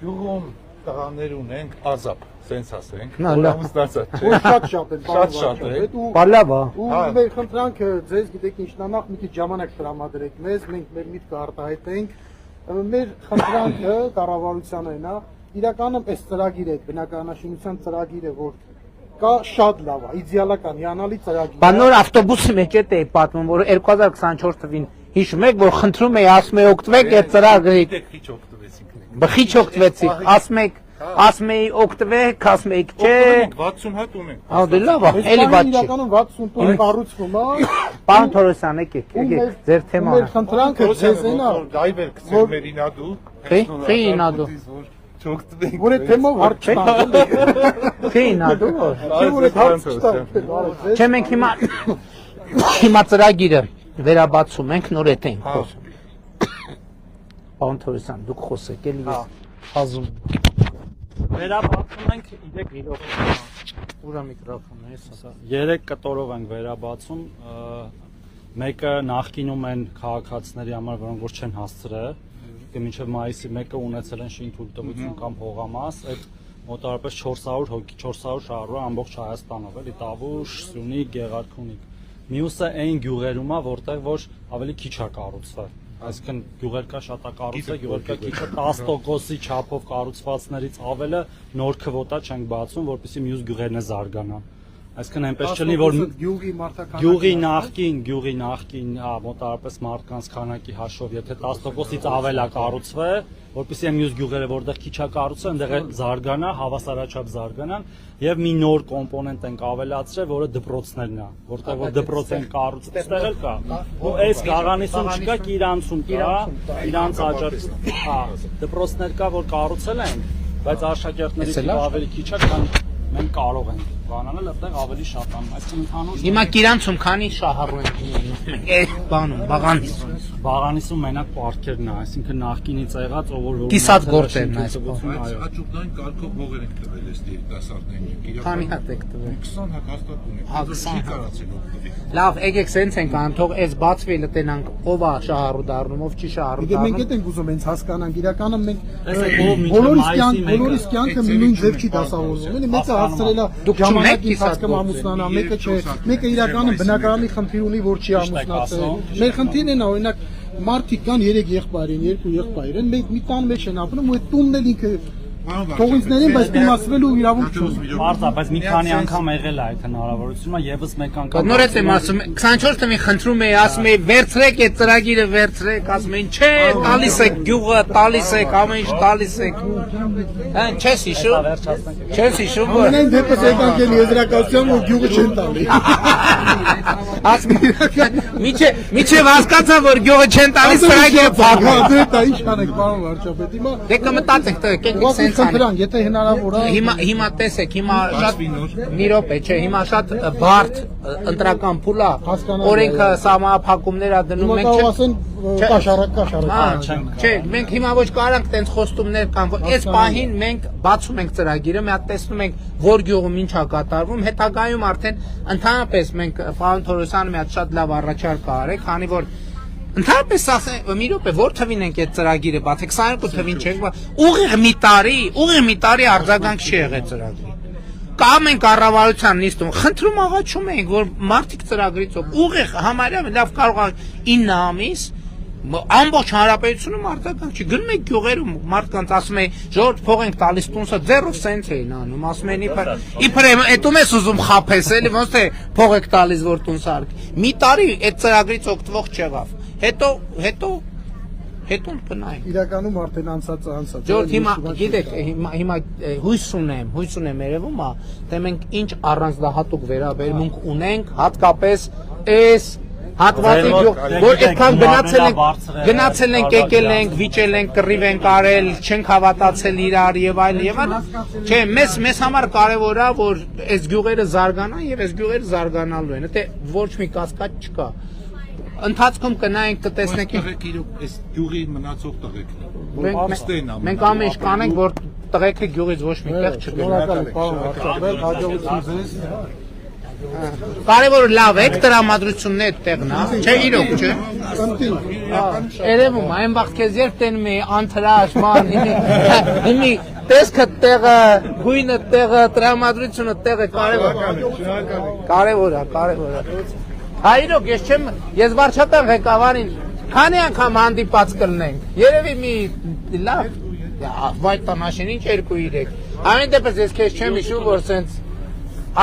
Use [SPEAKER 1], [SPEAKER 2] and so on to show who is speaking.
[SPEAKER 1] Գյուղում տղաներ ունենք ազապ, սենց ասենք։ Շատ է։
[SPEAKER 2] Բալավա։
[SPEAKER 3] Ու մեր խնդրանքը ձեզ գիտեք ինչն է, նախ մի քիչ ժամանակ տրամադրեք մեզ, մենք մեր միտքը արտահայտենք։ Մեր խնդրանքը կառավարությանը է նա, իրականում այս ծրագիրը, բնակարանաշինության ծրագիրը, որ կա շատ լավ է, իդեալական, հիանալի ծրագիր։
[SPEAKER 2] Բա նոր ավտոբուսի մեջ է պատմում, որ 2024 թվին հիշում եք, որ խնդրում էի ասում էի օգտվեք այդ ծրագրից։ Բխիչ օգտվեցիք, ասում էի օգտվեք, ասում էիք չէ։
[SPEAKER 1] 60 հատ ունենք։
[SPEAKER 2] Դե լավ է, էլի վատ չի։
[SPEAKER 3] Իրականում 60 տուն կառուցվում է։
[SPEAKER 2] Պարոն Թորոսյան, եկեք, ձեր թեման։
[SPEAKER 3] Մեր խնդրանքը ձեզ է նա,
[SPEAKER 1] դայվեր կցել մեր ինադու։
[SPEAKER 2] Խի ինադու։
[SPEAKER 3] Որ այդ թեմով հարց չտանք։
[SPEAKER 2] Խի ինադու։
[SPEAKER 3] Որ այդ հարց չտանք։
[SPEAKER 2] Չէ, մենք հիմա ծրագիրը վերաբացում ենք, նոր էդ ենք խոսում։ Պարոն Թորոսյան, դուք խոսեք, էլի ես խազում։
[SPEAKER 4] Վերաբացում ենք իրեք իրոք։
[SPEAKER 2] Ուրա միկրոֆոնը էս ասա։
[SPEAKER 4] 3 կտորով ենք վերաբացում, մեկը նախկինում են քաղաքացիների համար, որոնք որ չեն հասցրել, մինչև մայիսի 1-ը ունեցել են շինթույլտվություն կամ հողամաս, այդ մոտավորապես 400 հոգի, 400 շահառու ամբողջ Հայաստանով, էլի Տավուշ, Սյունիք, Գեղարքունիք։ Մյուսը այն գյուղերում է, որտեղ որ ավելի քիչ է կառուցվել։ Այսինքն գյուղեր կա շատ է կառուցվել, գյուղեր կա քիչը 10%-ի չափով կառուցվածքներից ավելը նոր քվոտա չենք բացում, որպեսզի մյուս գյուղերն զարգանան։ Այսինքն այնպես չլինի, որ գյուղի նախկին, մոտավորապես մարդկանց քանակի հաշվով, եթե 10%-ից ավել է կառուցվել, որպեսզի մյուս գյուղերը, որտեղ քիչ է կառուցվել, այնտեղ զարգանա, հավասարաչափ զարգանան, եւ մի նոր կոմպոնենտ ենք ավելացրել, որը դպրոցներն է, որտեղ որ դպրոց են կառուցել, այստեղ էլ կա։ Ու այս Գաղանիսում չկա, Կիրանցում կա, իրանց աջակցությամբ, դպրոցներ կա, որ կառուցել են, բայց աշակերտներից ավելի քիչ է, քան մենք կարող ենք բանանել, այդտեղ ավելի շատ անում, այսինքն ընդհանուր։
[SPEAKER 2] Հիմա Կիրանցում քանի շահառու ենք բանում,
[SPEAKER 4] Բաղանիսում մենակ պարտքերն է, այսինքն նախկինից եղած, ով որ
[SPEAKER 2] կիսած գործերն այս
[SPEAKER 1] Աճուկնային կարգով հողեր ենք տվել այս երիտասարդներին։
[SPEAKER 2] Քանի հատ եք տվել։
[SPEAKER 1] 20 հատ հաստատ ունենք։ Չի կարացել օգտվել։
[SPEAKER 2] Լավ, եկեք սենց ենք անում, թող այս բացվի լտենանք, ով է շահառու դառնում, ով չի շահառու դառնում։
[SPEAKER 3] Մենք այդ ենք ուզում հենց հասկանանք, իրականում մենք բոլորիս կյանքը նույն ձև չի դասավորվում, էլի մեկը հասցրել է ժամանակի ընթացքում ամուսնանա, մեկը չէ, մեկը իրականում բնակարանի խնդիր ունի, որ չի ամուսնացել։ Մեր խնդիրն է, օրինակ, մարդիկ կան 3 եղբայր են, 2 եղբայր են, մենք մի տան մեջ են ապրում, ու այդ տունն էլ ինքը թողինցներին, բայց իմացվելու իրավունք չունի։
[SPEAKER 4] Մարզա, բայց մի քանի անգամ եղել է այդ հնարավորությունը, եւս մեկ անգամ։
[SPEAKER 2] Նոր եմ ասում, 24 թվականին խնդրում էի, ասում էի, վերցրեք այդ ծրագիրը, վերցրեք, ասում էին, չէ, տալիս եք գյուղը, տալիս եք, ամեն ինչ տալիս եք։ Հա, չես հիշում։ Չես հիշում։
[SPEAKER 3] Ամենայն դեպս եկանք էլ եզրակացության, որ գյուղը չեն տալի։
[SPEAKER 2] Ասում միջև հասկացա, որ գյուղը չեն տալիս, ծրագիրը փակում։
[SPEAKER 3] Դե դա ինչ անենք, պարոն վարչապետ, հիմա։
[SPEAKER 2] Դե կմտածեք, եկեք սենց
[SPEAKER 3] Խնդրան, եթե հնարավոր է։
[SPEAKER 2] Հիմա տեսեք, հիմա շատ մի րոպե, չէ, հիմա շատ բարդ ընտրական փուլ է, օրենքը սահմանափակումներ ա դնում, մենք
[SPEAKER 3] կաշառակ։
[SPEAKER 2] Չէ, մենք հիմա ոչ կարանք տենց խոստումներ կան, որ այս պահին մենք բացում ենք ծրագիրը, մի հատ տեսնում ենք, որ գյուղում ինչ է կատարվում, հետագայում արդեն ընդհանրապես մենք պարոն Թորոսյանը մի հատ շատ լավ առաջարկ արեք, քանի որ ընդհանրապես ասենք, մի րոպե, որ թվին ենք այդ ծրագիրը բացեք, 22 թվին չենք, ուղիղ մի տարի արձագանք չի եղել ծրագրի։ Կամ ենք կառավարության նիստում, խնդրում աղաչում ենք, որ մարդիկ ծրագրից ուղիղ համարյա լավ կարող է 9 ամիս, ամբողջ հանրապետությունում արձագանք չի, գնում եք գյուղերում, մարդկանց ասում են, ժողովուրդ փող ենք տալիս տունսը, ձեռով սենց էին անում, ասում են իբր էտում ես ուզում խաբես, էլի ոնց թե փող եք տալիս, որ տունս արեք։ Մի տարի այդ ծրագրից օգտվող չեղավ։ Հետո կնայենք։
[SPEAKER 3] Իրականում արդեն անցած։
[SPEAKER 2] Ժողովուրդ հիմա գիտեք, հիմա հույս ունեմ երևում է, թե մենք ինչ առանձնահատուկ վերաբերմունք ունենք, հատկապես այս հատվածի որ այդքան գնացել ենք, եկել ենք, վիճել ենք, կռիվ ենք արել, չենք հավատացել իրար եւ այլ։ Չէ, մեզ համար կարեւոր է, որ այս գյուղերը զարգանան եւ այս գյուղերը զարգանալու են։ Դե ոչ մի կասկած չկա։ Ընթացքում կնայենք, կտեսնենք
[SPEAKER 1] այս գյուղի մնացող տղեկն։
[SPEAKER 2] Մենք ամեն ինչ կանենք, որ տղեկը գյուղից ոչ մի տեղ չգնա։
[SPEAKER 3] Շնորհակալ եմ, պարոն վարչապետ, հաջողություն ձեզ։
[SPEAKER 2] Կարևորը լավ է, տրամադրությունն է այդտեղն է, չէ, իրոք, չէ։ Երևում, այն վաղ քեզ երբ տենում էի անթրաշ, ման, հիմի տեսքը տեղը, գույնը տեղը, տրամադրությունը տեղը կարևոր է։ Հա իրոք, ես վարչական ղեկավարին քանի անգամ հանդիպած կլնենք, երևի մի լավ, վայտ տանաշին ինչ 2-3, ամեն դեպս ես քեզ չեմ հիշում, որ սենց